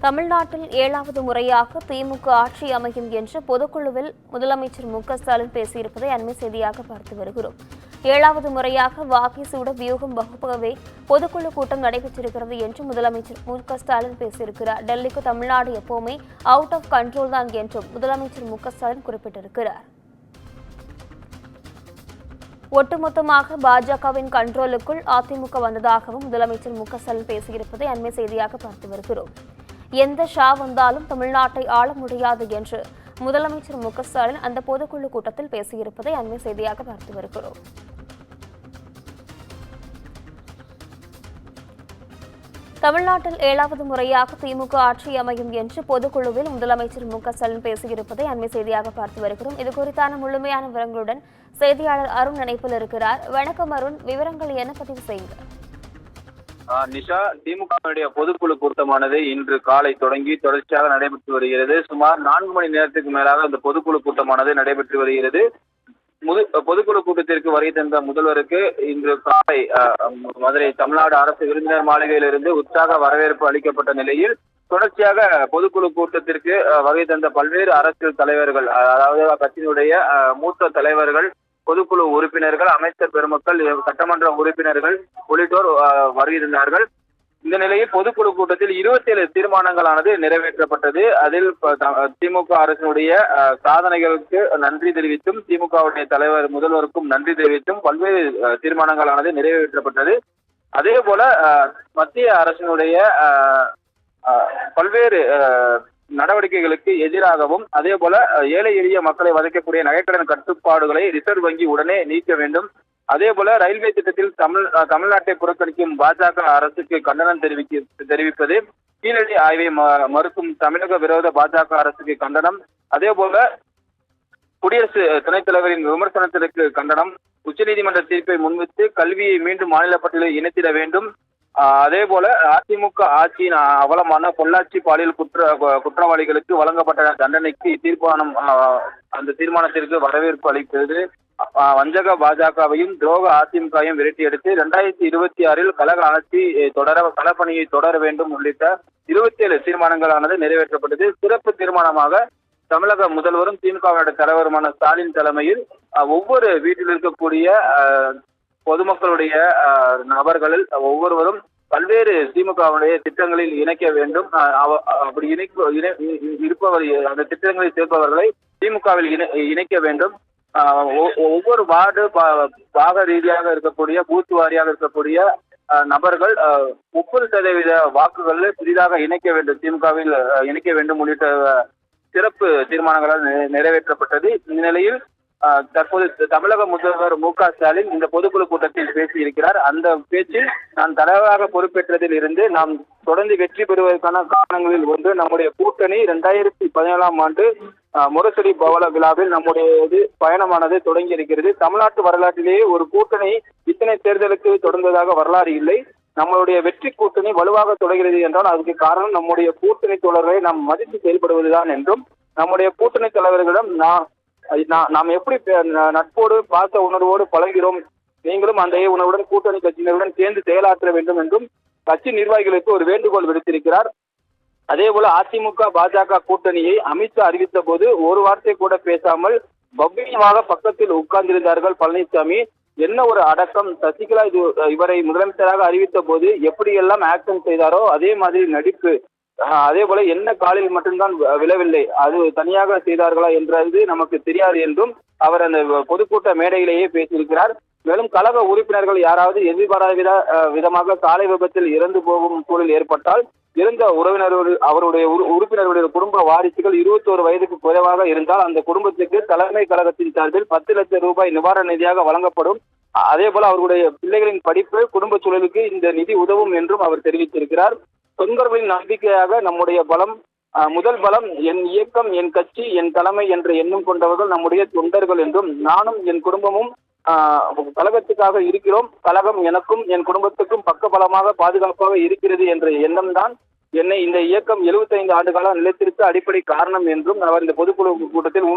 தமிழ்நாட்டில் 7வது முறையாக திமுக ஆட்சி அமையும் என்று பொதுக்குழுவில் முதலமைச்சர் மு.க.ஸ்டாலின் பேசியிருப்பதை அண்மை செய்தியாக பார்த்து வருகிறோம். 7வது முறையாக வாகை சூட வியூகம் வகுப்பவே பொதுக்குழு கூட்டம் நடைபெற்றிருக்கிறது என்று முதலமைச்சர் மு.க.ஸ்டாலின் பேசியிருக்கிறார். டெல்லிக்கு தமிழ்நாடு எப்பவுமே அவுட் ஆஃப் கண்ட்ரோல் தான் என்றும் முதலமைச்சர் மு.க.ஸ்டாலின் குறிப்பிட்டிருக்கிறார். ஒட்டுமொத்தமாக பாஜகவின் கண்ட்ரோலுக்குள் அதிமுக வந்ததாகவும் முதலமைச்சர் மு.க.ஸ்டாலின் பேசியிருப்பதை அண்மை செய்தியாக பார்த்து வருகிறோம். எந்த ஷா வந்தாலும் தமிழ்நாட்டை ஆள முடியாது என்று முதலமைச்சர் மு.க.ஸ்டாலின் அந்த பொதுக்குழு கூட்டத்தில் பேசியிருப்பதை அண்மை செய்தியாக பார்த்து வருகிறோம். தமிழ்நாட்டில் 7வது முறையாக திமுக ஆட்சி அமையும் என்று பொதுக்குழுவில் முதலமைச்சர் மு.க.ஸ்டாலின் பேசியிருப்பதை அண்மை செய்தியாக பார்த்து வருகிறோம். இது குறித்தான முழுமையான விவரங்களுடன் செய்தியாளர் அருண் இணைப்பில் இருக்கிறார். வணக்கம் அருண், விவரங்கள் என்ன பதிவு செய்யுங்க. நிஷா, திமுகவுடைய பொதுக்குழு கூட்டமானது இன்று காலை தொடங்கி தொடர்ச்சியாக நடைபெற்று வருகிறது. சுமார் 4 மணி நேரத்துக்கு மேலாக அந்த பொதுக்குழு கூட்டமானது நடைபெற்று வருகிறது. பொதுக்குழு கூட்டத்திற்கு வருகை தந்த முதல்வருக்கு இன்று காலை மதுரை தமிழ்நாடு அரசு விருந்தினர் மாளிகையிலிருந்து உற்சாக வரவேற்பு அளிக்கப்பட்ட நிலையில் தொடர்ச்சியாக பொதுக்குழு கூட்டத்திற்கு வருகை தந்த பல்வேறு அரசியல் தலைவர்கள், அதாவது கட்சியினுடைய மூத்த தலைவர்கள், பொதுக்குழு உறுப்பினர்கள், அமைச்சர் பெருமக்கள், சட்டமன்ற உறுப்பினர்கள் உள்ளிட்டோர் வருகிறார்கள். இந்த நிலையில் பொதுக்குழு கூட்டத்தில் 27 தீர்மானங்களானது நிறைவேற்றப்பட்டது. அதில் திமுக அரசினுடைய சாதனைகளுக்கு நன்றி தெரிவித்தும் திமுகவுடைய தலைவர் முதல்வருக்கும் நன்றி தெரிவித்தும் பல்வேறு தீர்மானங்களானது நிறைவேற்றப்பட்டது. அதே போல மத்திய அரசினுடைய பல்வேறு நடவடிக்கைகளுக்கு எதிராகவும், அதே போல ஏழை எளிய மக்களை வதைக்கக்கூடிய நகைக்கடன் கட்டுப்பாடுகளை ரிசர்வ் வங்கி உடனே நீக்க வேண்டும். அதே போல ரயில்வே திட்டத்தில் தமிழ்நாட்டை புறக்கணிக்கும் பாஜக அரசுக்கு கண்டனம் தெரிவிப்பது, கீழடி ஆய்வை மறுக்கும் தமிழக விரோத பாஜக அரசுக்கு கண்டனம். அதே போல குடியரசு துணைத் தலைவரின் விமர்சனத்திற்கு கண்டனம். உச்சநீதிமன்ற தீர்ப்பை முன்வைத்து கல்வியை மீண்டும் மாநில பட்டியலில் இணைத்திட வேண்டும். அதே போல அதிமுக ஆட்சியின் அவலமான பொள்ளாச்சி பாலியல் குற்றவாளிகளுக்கு வழங்கப்பட்ட தண்டனைக்கு அந்த தீர்மானத்திற்கு வரவேற்பு அளிப்பது, வஞ்சக பாஜகவையும் துரோக அதிமுகவையும் விரட்டி எடுத்து 2026 கழக ஆட்சி களப்பணியை தொடர வேண்டும் உள்ளிட்ட 27 தீர்மானங்களானது நிறைவேற்றப்பட்டது. சிறப்பு தீர்மானமாக தமிழக முதல்வரும் திமுகவுடைய தலைவருமான ஸ்டாலின் தலைமையில் ஒவ்வொரு வீட்டில் இருக்கக்கூடிய பொதுமக்களுடைய நபர்களில் ஒவ்வொருவரும் பல்வேறு திமுகவுடைய திட்டங்களில் இணைக்க வேண்டும். அப்படி இருப்பவர் அந்த திட்டங்களில் சேர்ப்பவர்களை திமுகவில் இணைக்க வேண்டும். ஒவ்வொரு வார்டு பாக ரீதியாக இருக்கக்கூடிய, பூத் வாரியாக இருக்கக்கூடிய நபர்கள் 30% வாக்குகளில் புதிதாக இணைக்க வேண்டும், திமுகவில் இணைக்க வேண்டும் உள்ளிட்ட சிறப்பு தீர்மானங்களால் நிறைவேற்றப்பட்டது. இந்நிலையில் தற்போது தமிழக முதல்வர் மு.க.ஸ்டாலின் இந்த பொதுக்குழு கூட்டத்தில் பேசியிருக்கிறார். அந்த பேச்சில், நான் தலைவராக பொறுப்பேற்றதில் இருந்து நாம் தொடர்ந்து வெற்றி பெறுவதற்கான காரணங்களில் ஒன்று நம்முடைய கூட்டணி 2017ஆம் ஆண்டு முரசொலி பவள விழாவில் நம்முடைய பயணமானது தொடங்கி இருக்கிறது. தமிழ்நாட்டு வரலாற்றிலேயே ஒரு கூட்டணி இத்தனை தேர்தலுக்கு தொடர்ந்ததாக வரலாறு இல்லை. நம்மளுடைய வெற்றி கூட்டணி வலுவாக தொடர்கிறது என்றால் அதுக்கு காரணம் நம்முடைய கூட்டணி தோழர்களை நாம் மதித்து செயல்படுவதுதான் என்றும், நம்முடைய கூட்டணி தலைவர்களிடம் நாம் எப்படி நட்போடு பாச உணர்வோடு பழகிறோம், நீங்களும் அந்த உணர்வுடன் கூட்டணி கட்சியினருடன் சேர்ந்து செயலாற்ற வேண்டும் என்றும் கட்சி நிர்வாகிகளுக்கு ஒரு வேண்டுகோள் விடுத்திருக்கிறார். அதே போல அதிமுக பாஜக கூட்டணியை அமித்ஷா அறிவித்த போது ஒரு வார்த்தை கூட பேசாமல் பவ்யமாக பக்கத்தில் உட்கார்ந்திருந்தார்கள் பழனிசாமி. என்ன ஒரு அடக்கம்! சசிகலா இவரை முதலமைச்சராக அறிவித்த போது எப்படியெல்லாம் ஆக்ஷன் செய்தாரோ அதே மாதிரி நடிப்பு. அதே போல என்ன காலில் மட்டும்தான் விழவில்லை, அது தனியாக செய்தார்களா என்றது நமக்கு தெரியாது என்றும் அவர் அந்த பொதுக்கூட்ட மேடையிலேயே பேசியிருக்கிறார். மேலும் கழக உறுப்பினர்கள் யாராவது எதிர்பாராத விதமாக சாலை விபத்தில் இறந்து போகும் சூழல் ஏற்பட்டால் இறந்த அவருடைய உறுப்பினர்களுடைய குடும்ப வாரிசுகள் 21 வயதுக்கு குறைவாக இருந்தால் அந்த குடும்பத்துக்கு தலைமை கழகத்தின் சார்பில் 10 லட்சம் ரூபாய் நிவாரண நிதியாக வழங்கப்படும். அதே போல அவர்களுடைய பிள்ளைகளின் படிப்பு, குடும்ப சூழலுக்கு இந்த நிதி உதவும் என்றும் அவர் தெரிவித்திருக்கிறார். தொண்டர்களின் நம்பிக்கையாக நம்முடைய பலம், முதல் பலம் என் இயக்கம், என் கட்சி, என் தலைமை என்ற எண்ணம் கொண்டவர்கள் நம்முடைய தொண்டர்கள் என்றும், நானும் என் குடும்பமும் கழகத்துக்காக இருக்கிறோம், கழகம் எனக்கும் என் குடும்பத்துக்கும் பக்கபலமாக பாதுகாப்பாக இருக்கிறது என்ற எண்ணம் தான் என்னை இந்த இயக்கம் 75 ஆண்டுகால நிலைத்திருக்க அடிப்படை காரணம் என்றும் அவர் இந்த பொதுக்குழு கூட்டத்தில்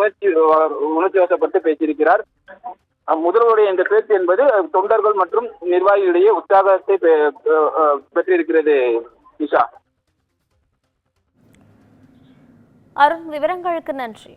உணர்ச்சி வசப்பட்டு பேசியிருக்கிறார். முதல்வருடைய இந்த பேச்சு என்பது தொண்டர்கள் மற்றும் நிர்வாகிகளிடையே உற்சாகத்தை பெற்றிருக்கிறது. நிஷா. அருண், விவரங்களுக்கு நன்றி.